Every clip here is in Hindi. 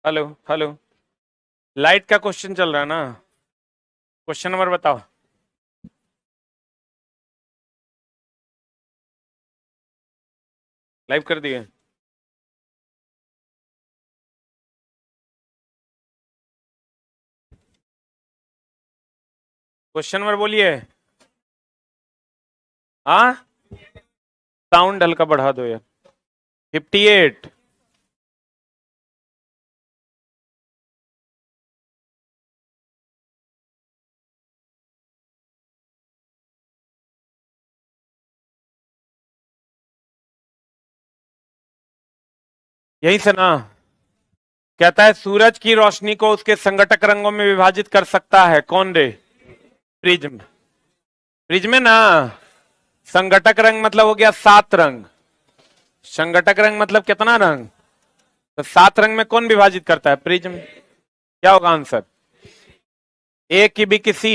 Hello hello. लाइट का क्वेश्चन चल रहा है ना। क्वेश्चन नंबर बताओ। लाइव कर दिए। क्वेश्चन नंबर बोलिए। हाँ, साउंड हल्का बढ़ा दो यार। 58। यही से ना। कहता है सूरज की रोशनी को उसके संघटक रंगों में विभाजित कर सकता है कौन रे? प्रिज्म। प्रिज्म है ना। संघटक रंग मतलब हो गया 7 रंग। संघटक रंग मतलब कितना रंग? तो 7 रंग में कौन विभाजित करता है? प्रिज्म। क्या होगा आंसर? ए की बी की सी।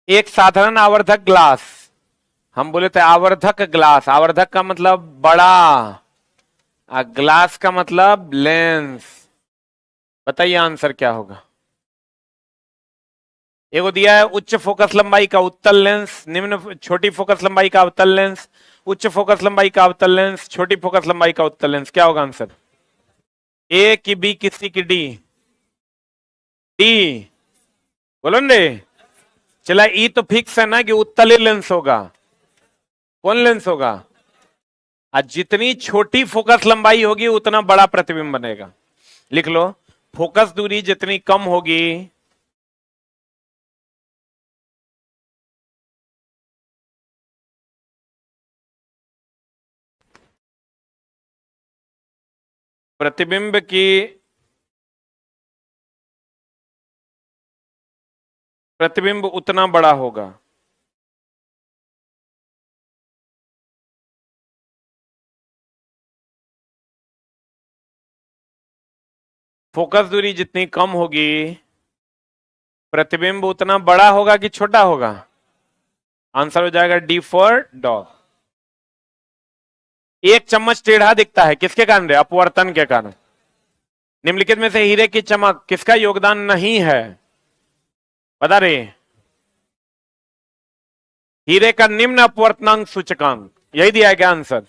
एक साधारण आवर्धक ग्लास। हम बोले थे आवर्धक ग्लास। आवर्धक का मतलब बड़ा, ग्लास का मतलब लेंस। बताइए आंसर क्या होगा? एगो दिया है उच्च फोकस लंबाई का उत्तल लेंस, निम्न छोटी फोकस लंबाई का अवतल लेंस, उच्च फोकस लंबाई का अवतल लेंस, छोटी फोकस लंबाई का उत्तल लेंस। क्या होगा आंसर? ए की बी की सी की डी? डी। बोलो ने। चला ई तो फिक्स है ना कि उत्तल लेंस होगा। कौन लेंस होगा? आज जितनी छोटी फोकस लंबाई होगी उतना बड़ा प्रतिबिंब बनेगा। लिख लो। फोकस दूरी जितनी कम होगी, प्रतिबिंब की प्रतिबिंब उतना बड़ा होगा। फोकस दूरी जितनी कम होगी, प्रतिबिंब उतना बड़ा होगा कि छोटा होगा? आंसर हो जाएगा डी फॉर डॉग। एक चम्मच टेढ़ा दिखता है किसके कारण रे? अपवर्तन के कारण। निम्नलिखित में से हीरे की चमक किसका योगदान नहीं है? बता रहे। हीरे का निम्न अपवर्तनांक सूचकांक। यही दिया है क्या आंसर?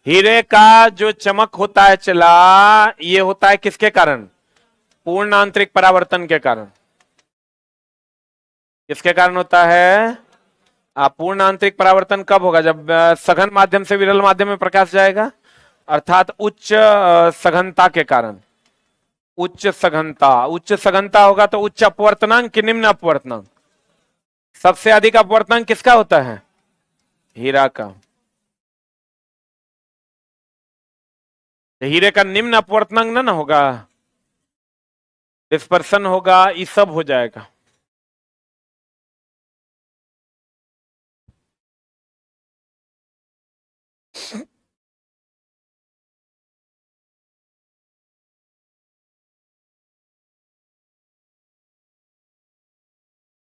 हीरे का जो चमक होता है चला, ये होता है किसके कारण? पूर्ण आंतरिक परावर्तन के कारण। किसके कारण होता है? पूर्ण आंतरिक परावर्तन कब होगा? जब सघन माध्यम से विरल माध्यम में प्रकाश जाएगा, अर्थात उच्च सघनता के कारण। उच्च सघनता। उच्च सघनता होगा तो उच्च अपवर्तनांक कि निम्न अपवर्तनांक? सबसे अधिक अपवर्तनांक किसका होता है? हीरा का। हीरे का निम्न अपवर्तनांक ना होगा, डिस्पर्सन होगा, ये सब हो जाएगा।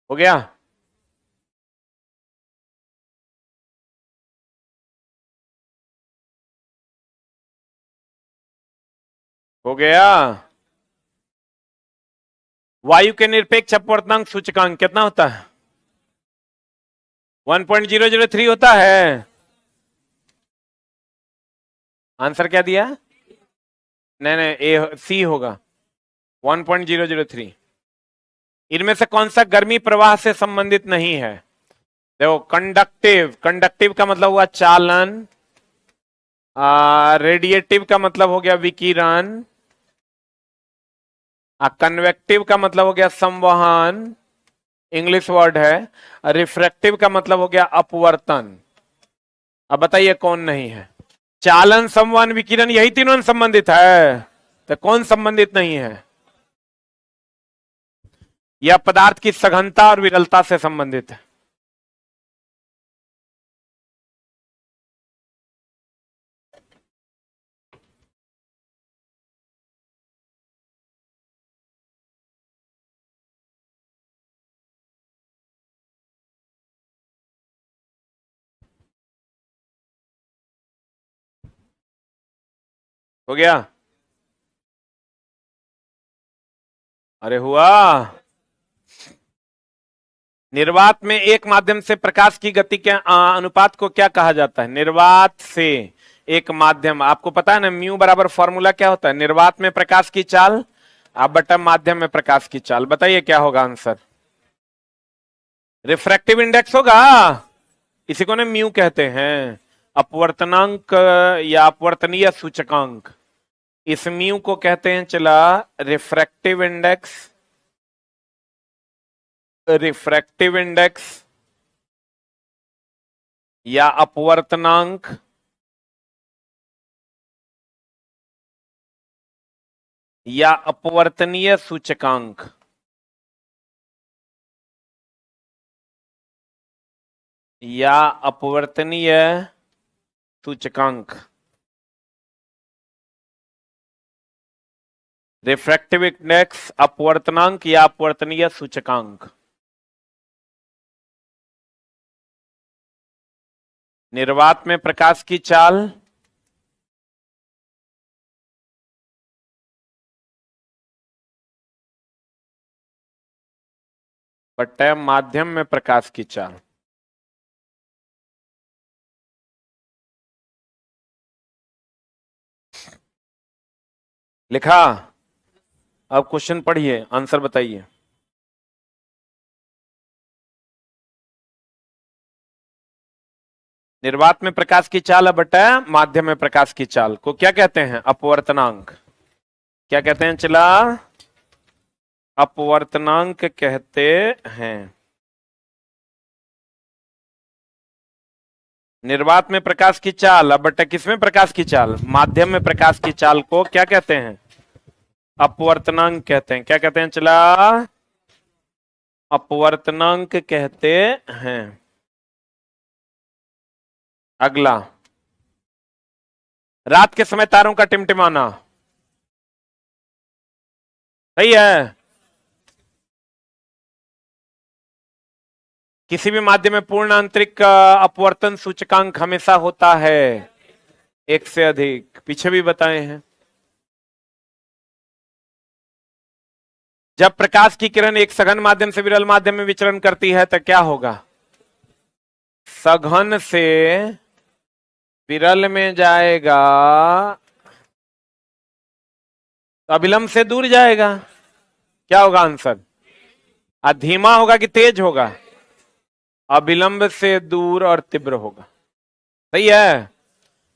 हो गया। हो गया। वायु के निरपेक्ष अपवर्तनांक सूचकांक कितना होता है? 1.003 होता है। आंसर क्या दिया? नहीं नहीं, ए सी होगा। 1.003। इनमें से कौन सा गर्मी प्रवाह से संबंधित नहीं है? देखो, कंडक्टिव। कंडक्टिव का मतलब हुआ चालन। रेडिएटिव का मतलब हो गया विकिरण। कन्वेक्टिव का मतलब हो गया संवहन, इंग्लिश वर्ड है। रिफ्रैक्टिव का मतलब हो गया अपवर्तन। अब बताइए कौन नहीं है? चालन, संवहन, विकिरण, यही तीनों संबंधित है। तो कौन संबंधित नहीं है? यह पदार्थ की सघनता और विरलता से संबंधित है। हो गया? अरे हुआ। निर्वात में एक माध्यम से प्रकाश की गति के अनुपात को क्या कहा जाता है? निर्वात से एक माध्यम, आपको पता है ना म्यू बराबर फॉर्मूला क्या होता है? निर्वात में प्रकाश की चाल आप बटा माध्यम में प्रकाश की चाल। बताइए क्या होगा आंसर? रिफ्रैक्टिव इंडेक्स होगा। इसी को ना म्यू कहते हैं, अपवर्तनांक या अपवर्तनीय सूचकांक। इस म्यू को कहते हैं चला रिफ्रैक्टिव इंडेक्स, रिफ्रैक्टिव इंडेक्स या अपवर्तनांक या अपवर्तनीय सूचकांक। या अपवर्तनीय सूचकांक। रिफ्रैक्टिव इंडेक्स, अपवर्तनांक या अपवर्तनीय सूचकांक। निर्वात में प्रकाश की चाल बटा माध्यम में प्रकाश की चाल। लिखा? अब क्वेश्चन पढ़िए, आंसर बताइए। निर्वात में प्रकाश की चाल बटा माध्यम में प्रकाश की चाल को क्या कहते हैं? अपवर्तनांक। क्या कहते हैं चला? अपवर्तनांक कहते हैं। निर्वात में प्रकाश की चाल अब बटा किसमें प्रकाश की चाल? माध्यम में प्रकाश की चाल को क्या कहते हैं? अपवर्तनांक कहते हैं। क्या कहते हैं चला? अपवर्तनांक कहते हैं। अगला, रात के समय तारों का टिमटिमाना सही है। किसी भी माध्यम में पूर्ण आंतरिक अपवर्तन सूचकांक हमेशा होता है एक से अधिक, पीछे भी बताए हैं। जब प्रकाश की किरण एक सघन माध्यम से विरल माध्यम में विचरण करती है तो क्या होगा? सघन से विरल में जाएगा तो अविलंब से दूर जाएगा। क्या होगा आंसर? धीमा होगा कि तेज होगा? अविलंब से दूर और तीव्र होगा। सही है।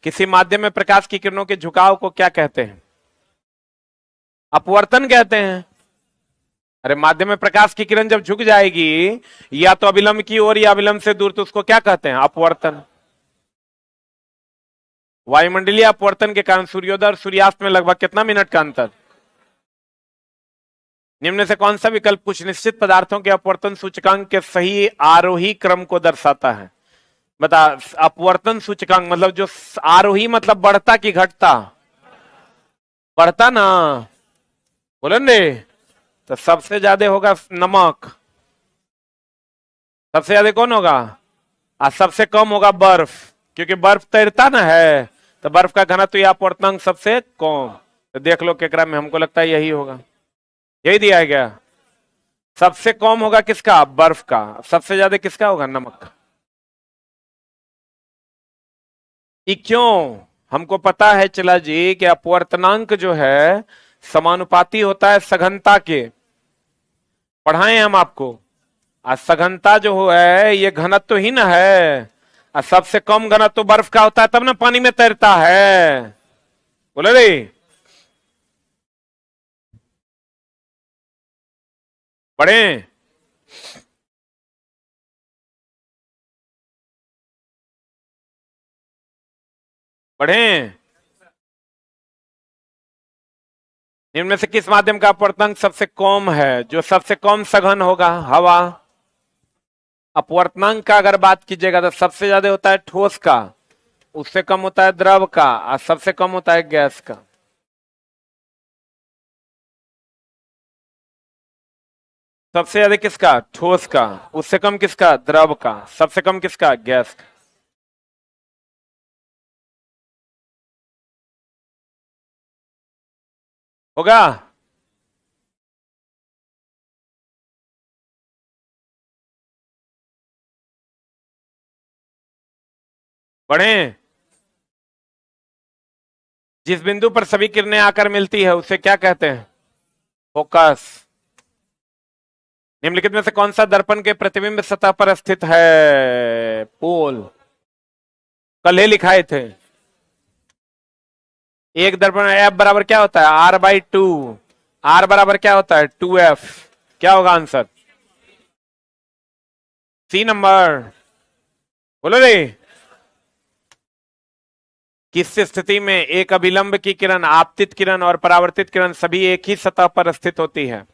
किसी माध्यम में प्रकाश की किरणों के झुकाव को क्या कहते हैं? अपवर्तन कहते हैं। अरे माध्यम में प्रकाश की किरण जब झुक जाएगी या तो अविलंब की ओर या अविलंब से दूर, तो उसको क्या कहते हैं? अपवर्तन। वायुमंडलीय अपवर्तन के कारण सूर्योदय और सूर्यास्त में लगभग कितना मिनट का अंतर? निम्न से कौन सा विकल्प कुछ निश्चित पदार्थों के अपवर्तन सूचकांक के सही आरोही क्रम को दर्शाता है? बता। अपवर्तन सूचकांक मतलब जो आरोही मतलब बढ़ता कि घटता? बढ़ता ना, बोले ने। तो सबसे ज्यादा होगा नमक, सबसे ज्यादा कौन होगा? सबसे कम होगा बर्फ, क्योंकि बर्फ तैरता ना है, तो बर्फ का घनत्व या अपवर्तनांक सबसे कम। तो देख लो केकरा में, हमको लगता है यही होगा, यही दिया है क्या? सबसे कम होगा किसका? बर्फ का। सबसे ज्यादा किसका होगा? नमक का। ये क्यों? हमको पता है चला जी कि अपवर्तनांक जो है समानुपाती होता है सघनता के। पढ़ाए हम आपको। सघनता जो है ये घनत्व ही ना है। सबसे कम घनत्व बर्फ का होता है, तब ना पानी में तैरता है। बोले रे। पढ़े? पढ़े? इनमें से किस माध्यम का अपवर्तनांक सबसे कम है? जो सबसे कम सघन होगा हवा। अपवर्तनांक का अगर बात कीजिएगा तो सबसे ज्यादा होता है ठोस का, उससे कम होता है द्रव का, और सबसे कम होता है गैस का। सबसे ज्यादा किसका? ठोस का। उससे कम किसका? द्रव का। सबसे कम किसका? गैस का। होगा? बढ़े? जिस बिंदु पर सभी किरणें आकर मिलती है उसे क्या कहते हैं? फोकस। निम्नलिखित में से कौन सा दर्पण के प्रतिबिंब सतह पर स्थित है? पोल। कल ही लिखाए थे। एक दर्पण एफ बराबर क्या होता है? R/2। आर बराबर क्या होता है? 2F। क्या होगा आंसर? सी नंबर। बोलो रे। किस स्थिति में एक अभिलंब की किरण, आपतित किरण और परावर्तित किरण सभी एक ही सतह पर स्थित होती है?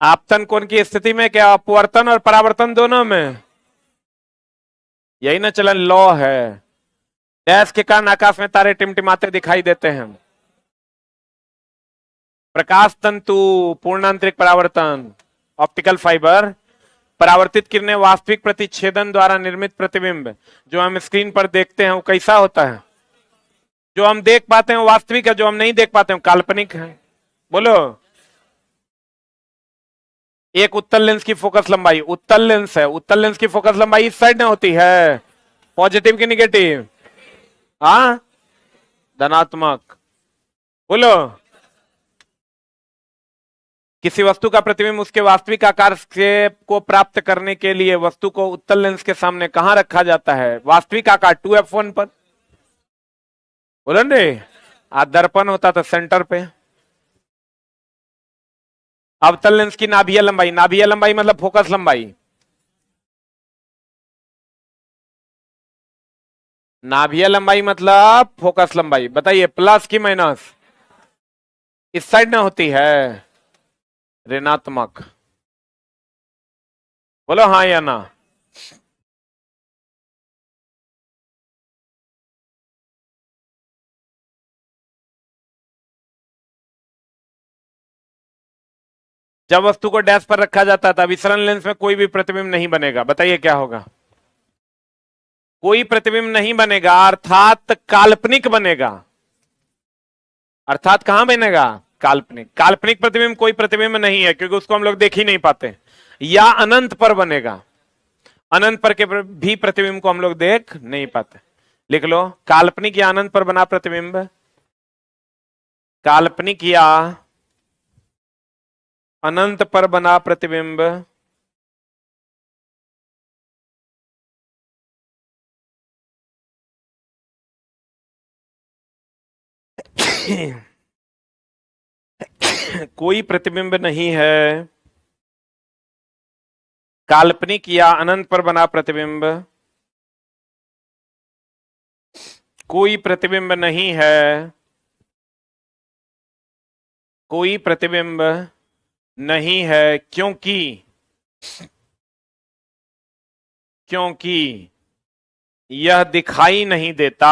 आपतन कोण की स्थिति में क्या? अपवर्तन और परावर्तन दोनों में? यही ना चलन लॉ है। डैश के कारण आकाश में तारे टिमटिमाते दिखाई देते हैं। प्रकाश तंतु, पूर्णांतरिक परावर्तन, ऑप्टिकल फाइबर। परावर्तित किरणें वास्तविक प्रतिच्छेदन द्वारा निर्मित प्रतिबिंब जो हम स्क्रीन पर देखते हैं वो कैसा होता है? जो हम देख पाते हैं वो वास्तविक है, जो हम नहीं देख पाते हैं काल्पनिक है। बोलो। एक उत्तल लेंस की फोकस लंबाई, उत्तल लेंस है, उत्तल लेंस की फोकस लंबाई इस साइड में होती है। पॉजिटिव की निगेटिव? हाँ, धनात्मक। बोलो। किसी वस्तु का प्रतिबिंब उसके वास्तविक आकार से को प्राप्त करने के लिए वस्तु को उत्तल लेंस के सामने कहां रखा जाता है? वास्तविक आकार 2F1 पर। बोलो रे। दर्पण होता तो सेंटर पे। अवतल लेंस की नाभिया लंबाई, नाभिया लंबाई मतलब फोकस लंबाई। नाभिया लंबाई मतलब फोकस लंबाई। बताइए प्लस की माइनस? इस साइड में होती है, ऋणात्मक। बोलो हाँ या ना। जब वस्तु को डैश पर रखा जाता था विसरण लेंस में कोई भी प्रतिबिंब नहीं बनेगा। बताइए क्या होगा? कोई प्रतिबिंब नहीं बनेगा अर्थात काल्पनिक बनेगा। अर्थात कहां बनेगा? काल्पनिक। काल्पनिक प्रतिबिंब कोई प्रतिबिंब नहीं है क्योंकि उसको हम लोग देख ही नहीं पाते। या अनंत पर बनेगा। अनंत पर के भी प्रतिबिंब को हम लोग देख नहीं पाते। लिख लो, काल्पनिक या अनंत पर बना प्रतिबिंब। काल्पनिक या अनंत पर बना प्रतिबिंब कोई प्रतिबिंब नहीं है। काल्पनिक या अनंत पर बना प्रतिबिंब कोई प्रतिबिंब नहीं है। कोई प्रतिबिंब नहीं है क्योंकि क्योंकि यह दिखाई नहीं देता।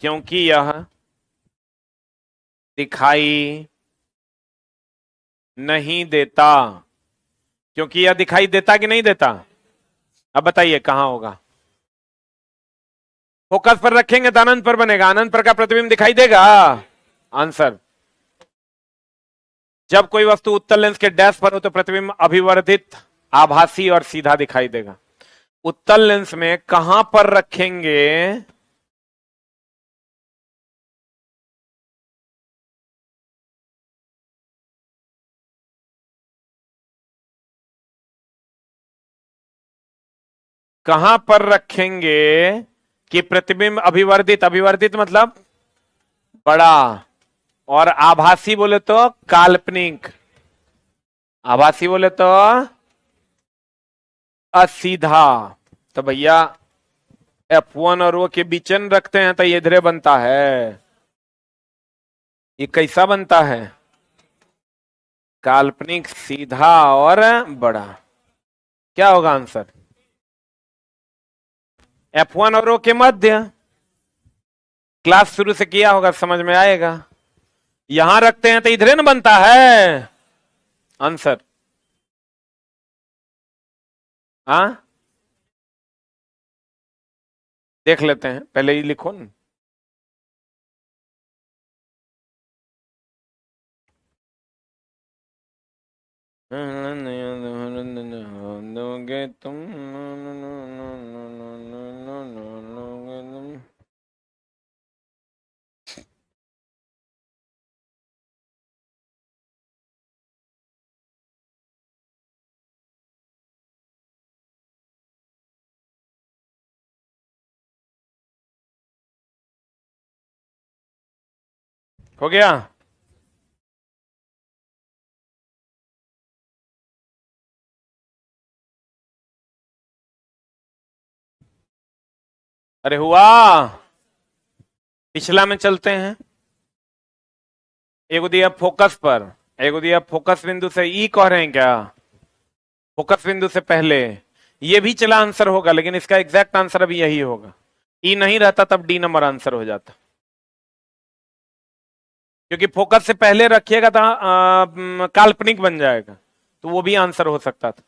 क्योंकि यह दिखाई नहीं देता। क्योंकि यह दिखाई देता कि नहीं देता? अब बताइए कहां होगा? फोकस पर रखेंगे तो अनंत पर बनेगा। अनंत पर का प्रतिबिंब दिखाई देगा। आंसर, जब कोई वस्तु उत्तल लेंस के डैश पर हो तो प्रतिबिंब अभिवर्धित, आभासी और सीधा दिखाई देगा। उत्तल लेंस में कहां पर रखेंगे? कहां पर रखेंगे कि प्रतिबिंब अभिवर्धित, अभिवर्धित मतलब बड़ा, और आभासी बोले तो काल्पनिक, आभासी बोले तो असीधा। तो भैया F1 और वो के बीचन रखते हैं तो ये इधरे बनता है। ये कैसा बनता है? काल्पनिक, सीधा और बड़ा। क्या होगा आंसर? F1 और ओ के मध्य। क्लास शुरू से किया होगा, समझ में आएगा। यहां रखते हैं तो इधरे न बनता है आंसर। हाँ, देख लेते हैं, पहले ही लिखो ना। दोगे तुम, हो गया। अरे हुआ। पिछला में चलते हैं। एक दिया फोकस पर, एक दिया फोकस बिंदु से ई कह रहे हैं क्या? फोकस बिंदु से पहले ये भी चला आंसर होगा, लेकिन इसका एग्जैक्ट आंसर अभी यही होगा। ई नहीं रहता तब डी नंबर आंसर हो जाता, क्योंकि फोकस से पहले रखिएगा तो काल्पनिक बन जाएगा, तो वो भी आंसर हो सकता था।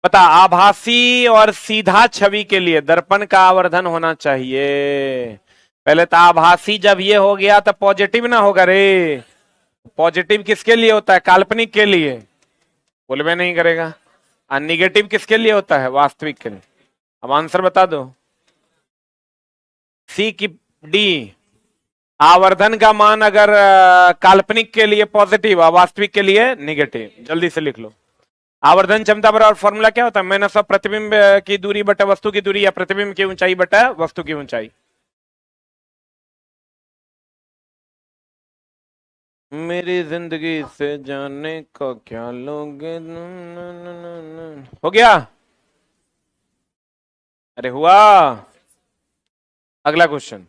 बता, आभासी और सीधा छवि के लिए दर्पण का आवर्धन होना चाहिए। पहले तो आभासी जब ये हो गया तो पॉजिटिव ना होगा रे। पॉजिटिव किसके लिए होता है? काल्पनिक के लिए। बोलबे नहीं करेगा। और निगेटिव किसके लिए होता है? वास्तविक के लिए। अब आंसर बता दो। सी की डी। आवर्धन का मान अगर काल्पनिक के लिए पॉजिटिव और वास्तविक के लिए निगेटिव। जल्दी से लिख लो। आवर्धन क्षमता बराबर फॉर्मूला क्या होता है? माइनस ऑफ प्रतिबिंब की दूरी बटा वस्तु की दूरी, या प्रतिबिंब की ऊंचाई बटा वस्तु की ऊंचाई। मेरी जिंदगी से जाने को क्या लोगे। हो गया। अरे हुआ। अगला क्वेश्चन।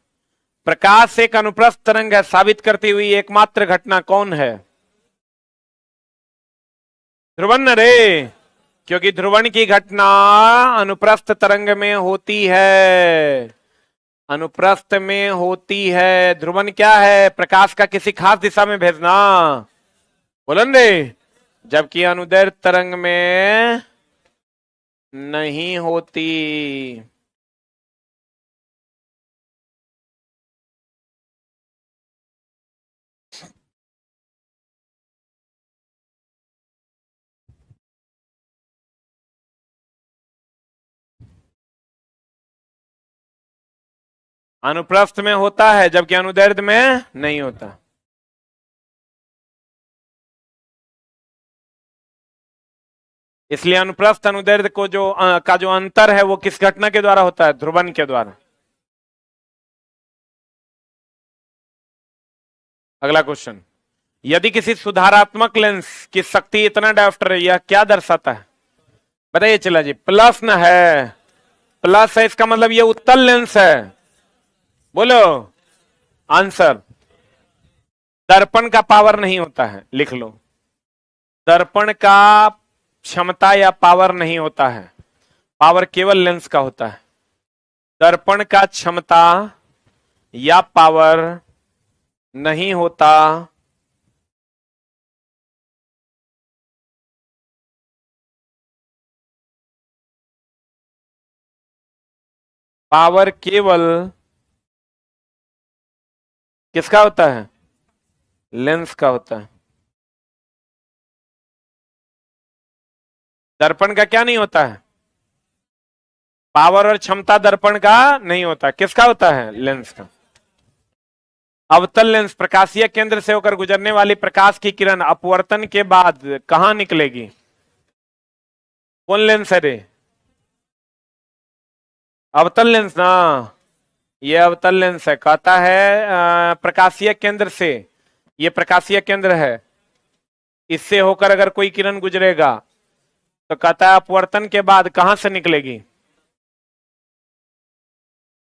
प्रकाश एक अनुप्रस्थ तरंग है साबित करती हुई एकमात्र घटना कौन है? ध्रुवण रे, क्योंकि ध्रुवण की घटना अनुप्रस्थ तरंग में होती है। अनुप्रस्थ में होती है। ध्रुवण क्या है? प्रकाश का किसी खास दिशा में भेजना। बोलन रे। जबकि अनुदैर्घ्य तरंग में नहीं होती। अनुप्रस्थ में होता है जबकि अनुदैर्घ्य में नहीं होता। इसलिए अनुप्रस्थ अनुदैर्घ्य को का जो अंतर है वो किस घटना के द्वारा होता है? ध्रुवण के द्वारा। अगला क्वेश्चन। यदि किसी सुधारात्मक लेंस की शक्ति इतना डायोप्टर है, यह क्या दर्शाता है? बताइए। चला जी, प्लस न है। प्लस है, इसका मतलब ये उत्तल लेंस है। बोलो आंसर। दर्पण का पावर नहीं होता है, लिख लो। दर्पण का क्षमता या पावर नहीं होता है। पावर केवल लेंस का होता है। दर्पण का क्षमता या पावर नहीं होता। पावर केवल किसका होता है? लेंस का होता है। दर्पण का क्या नहीं होता है? पावर और क्षमता दर्पण का नहीं होता। किसका होता है? लेंस का। अवतल लेंस, प्रकाशीय केंद्र से होकर गुजरने वाली प्रकाश की किरण अपवर्तन के बाद कहां निकलेगी? कौन लेंस है रे? अवतल लेंस ना। ये अवतल लेंस है। कहता है प्रकाशीय केंद्र से, ये प्रकाशीय केंद्र है, इससे होकर अगर कोई किरण गुजरेगा तो कहता है अपवर्तन के बाद कहां से निकलेगी?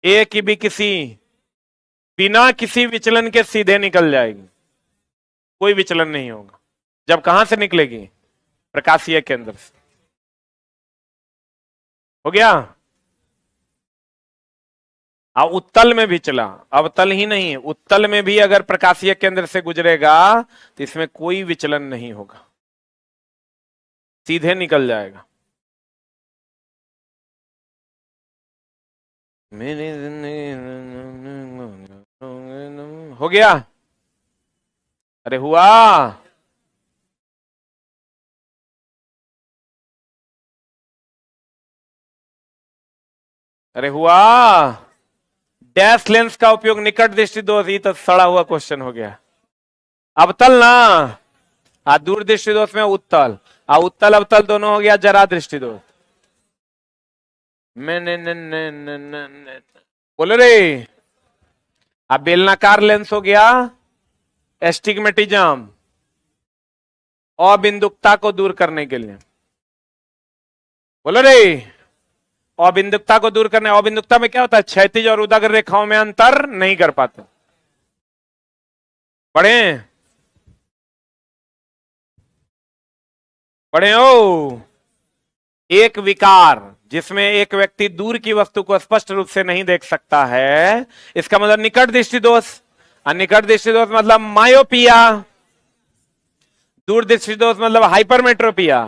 ए की भी किसी, बिना किसी विचलन के सीधे निकल जाएगी। कोई विचलन नहीं होगा। जब कहां से निकलेगी? प्रकाशीय केंद्र से। हो गया। उत्तल में भी चला। अवतल ही नहीं, उत्तल में भी अगर प्रकाशीय केंद्र से गुजरेगा तो इसमें कोई विचलन नहीं होगा, सीधे निकल जाएगा। मेरी जिंदगी हो गया। अरे हुआ। अरे हुआ। डैश लेंस का उपयोग निकट दृष्टि दोष, ये तो सड़ा हुआ क्वेश्चन हो गया। अवतल ना, दूर दृष्टि दोष में उत्तल, उत्तल अवतल दोनों हो गया जरा दृष्टि दोष। मैं ने बोलो रे। अब बेलनाकार लेंस हो गया एस्टिग्मेटिज्म, अबिंदुकता को दूर करने के लिए। बोलो रे। अबिंदुकता को दूर करने, अबिंदुकता में क्या होता है, क्षैतिज और उदग्र रेखाओं में अंतर नहीं कर पाते। पढ़े पढ़े ओ। एक विकार जिसमें एक व्यक्ति दूर की वस्तु को स्पष्ट रूप से नहीं देख सकता है, इसका मतलब निकट दृष्टि दोष। निकट दृष्टि दोष मतलब मायोपिया, दूर दृष्टि दोष मतलब हाइपरमेट्रोपिया।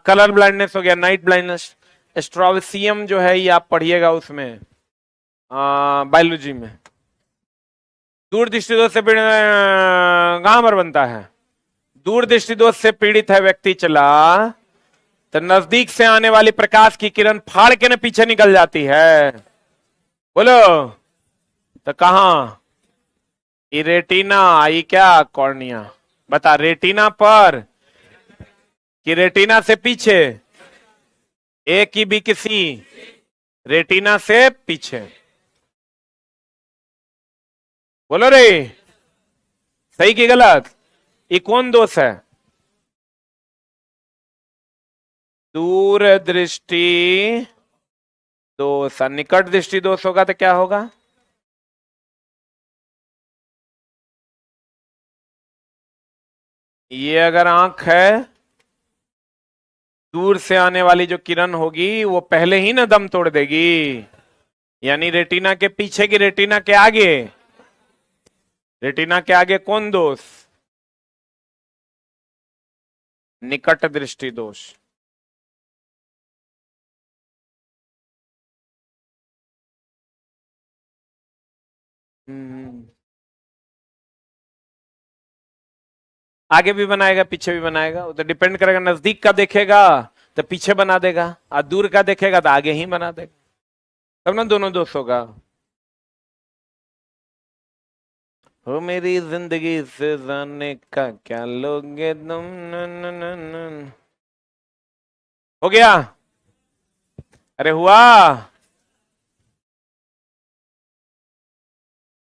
कलर ब्लाइंडनेस हो गया, नाइट ब्लाइंडनेस। स्ट्रॉबिसियम जो है ये आप पढ़िएगा उसमें बायोलॉजी में। दूर दृष्टि दोष से पीड़ित कहां पर बनता है, दूर दृष्टि दोष से पीड़ित है व्यक्ति चला तो नजदीक से आने वाली प्रकाश की किरण फाड़ के न पीछे निकल जाती है। बोलो तो कहां, ये रेटिना, ये क्या कॉर्निया, बता रेटिना पर कि रेटिना से पीछे, ए की बी किसी, रेटिना से पीछे। बोलो रे, सही की गलत, ये कौन दोष है, दूर दृष्टि दोष। निकट दृष्टि दोष होगा तो क्या होगा, ये अगर आंख है, दूर से आने वाली जो किरण होगी वो पहले ही ना दम तोड़ देगी, यानी रेटिना के पीछे की रेटिना के आगे, रेटिना के आगे कौन दोष, निकट दृष्टि दोष। आगे भी बनाएगा पीछे भी बनाएगा, वो तो डिपेंड करेगा, नजदीक का देखेगा तो पीछे बना देगा और दूर का देखेगा तो आगे ही बना देगा, तब ना दोनों दोष होगा। हो मेरी जिंदगी से जाने का क्या लोगे तुम, न। हो गया। अरे हुआ।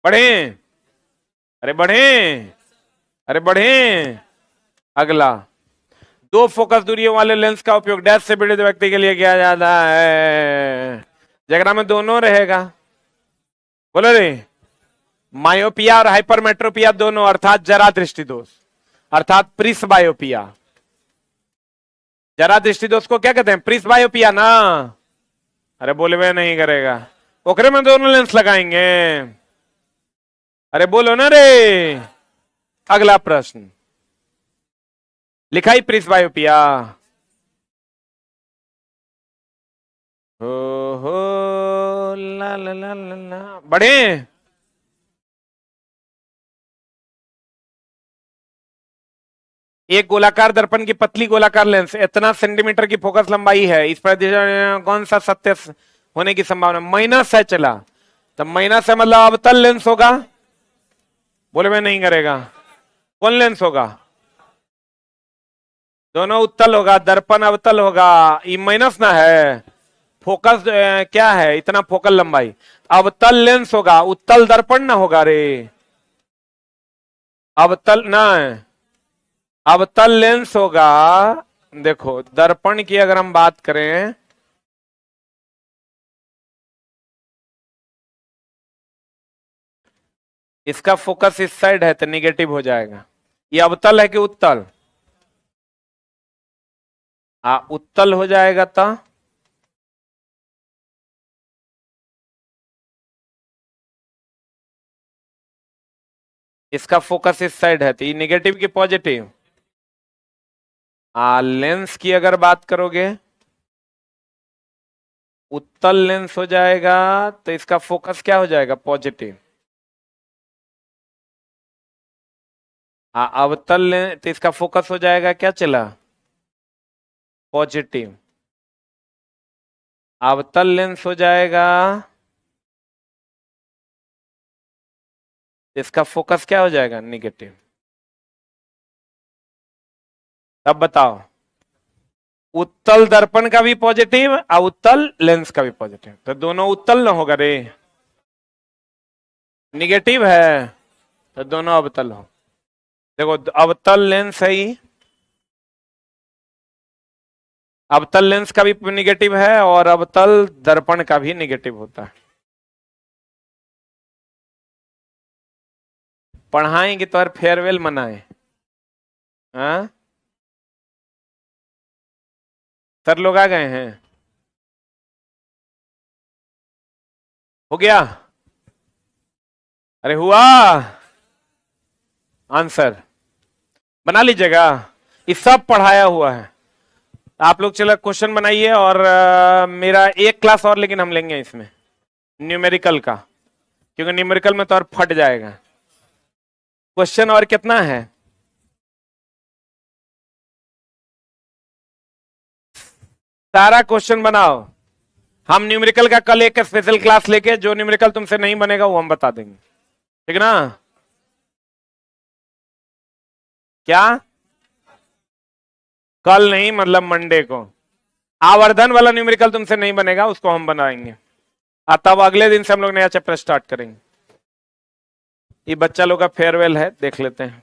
बढ़े, अरे बढ़े, अरे बढ़े। अगला, दो फोकस दूरियों वाले लेंस का उपयोग डैश से पीड़ित व्यक्ति के लिए किया जाता है, जगह में दोनों रहेगा। बोलो रे, मायोपिया और हाइपरमेट्रोपिया दोनों, अर्थात जरा दृष्टि दोष, अर्थात प्रिस्बायोपिया। जरा दृष्टि दोष को क्या कहते हैं, प्रिस्बायोपिया ना। अरे बोले वे नहीं करेगा, ओकरे में दोनों लेंस लगाएंगे। अरे बोलो ना रे। अगला प्रश्न, लिखाई प्रिस्बायोपिया। हो ला ला ला ला ला। बढ़े, एक गोलाकार दर्पण की पतली गोलाकार लेंस, इतना सेंटीमीटर की फोकस लंबाई है, इस पर कौन सा सत्य होने की संभावना, माइनस है चला, तो माइनस है मतलब अवतल लेंस होगा। बोले मैं नहीं करेगा, कौन लेंस होगा, दोनों उत्तल होगा, दर्पण अवतल होगा, ये माइनस ना है, फोकस क्या है, इतना फोकल लंबाई, अवतल लेंस होगा, उत्तल दर्पण ना होगा रे, अवतल ना, अवतल लेंस होगा। देखो दर्पण की अगर हम बात करें, इसका फोकस इस साइड है तो निगेटिव हो जाएगा, ये अवतल है कि उत्तल, उत्तल हो जाएगा तो इसका फोकस इस साइड है तो ये निगेटिव की पॉजिटिव। लेंस की अगर बात करोगे उत्तल लेंस हो जाएगा तो इसका फोकस क्या हो जाएगा? पॉजिटिव। अवतल लेंस तो इसका फोकस हो जाएगा क्या चला? पॉजिटिव। अवतल लेंस हो जाएगा, इसका फोकस क्या हो जाएगा? निगेटिव। अब बताओ, उत्तल दर्पण का भी पॉजिटिव, अवतल लेंस का भी पॉजिटिव, तो दोनों उत्तल न होगा रे। निगेटिव है तो दोनों अवतल हो। देखो अवतल लेंस है ही, अवतल लेंस का भी निगेटिव है और अवतल दर्पण का भी निगेटिव होता है। पढ़ाएंगे तो और फेयरवेल मनाए। हाँ सर लोग आ गए हैं? हो गया? अरे हुआ? आंसर बना लीजिएगा, ये सब पढ़ाया हुआ है। आप लोग चलो क्वेश्चन बनाइए और मेरा एक क्लास और लेकिन हम लेंगे इसमें न्यूमेरिकल का, क्योंकि न्यूमेरिकल में तो और फट जाएगा। क्वेश्चन और कितना है? सारा क्वेश्चन बनाओ। हम न्यूमेरिकल का कल एक स्पेशल क्लास लेके जो न्यूमेरिकल तुमसे नहीं बनेगा वो हम बता देंगे, ठीक ना? क्या? कल नहीं, मतलब मंडे को। आवर्धन वाला न्यूमेरिकल तुमसे नहीं बनेगा, उसको हम बनाएंगे। तब अगले दिन से हम लोग नया चैप्टर स्टार्ट करेंगे। ये बच्चा लोग का फेयरवेल है, देख लेते हैं।